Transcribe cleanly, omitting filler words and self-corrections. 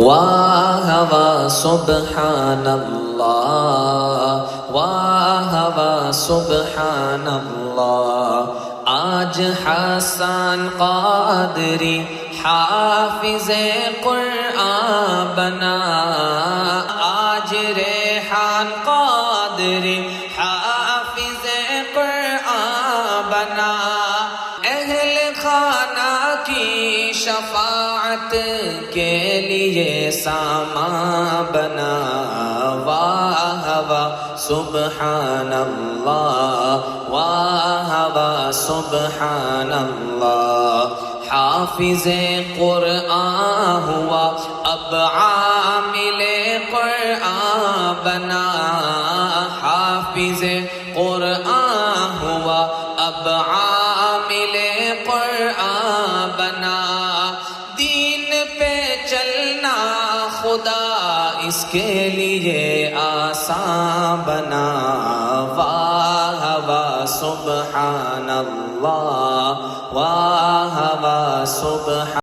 واہ واہ سبحان اللہ، واہ واہ سبحان اللہ۔ آج حسن قادری حافظ قرآن بنا، آج ریحان قادری حافظ قرآن بنا، اہل خانہ کی شفاعت کے لیے سامان بنا۔ واہ واہ سبحان اللہ، واہ واہ سبحان اللہ۔ حافظ قرآن ہوا اب عامل قرآن بنا، حافظ قرآن ہوا اب عامل قرآن بنا۔ دین پہ چلنا خدا اس کے لیے آسان بنا۔ واہ واہ سبحان اللہ، واہ واہ سبحان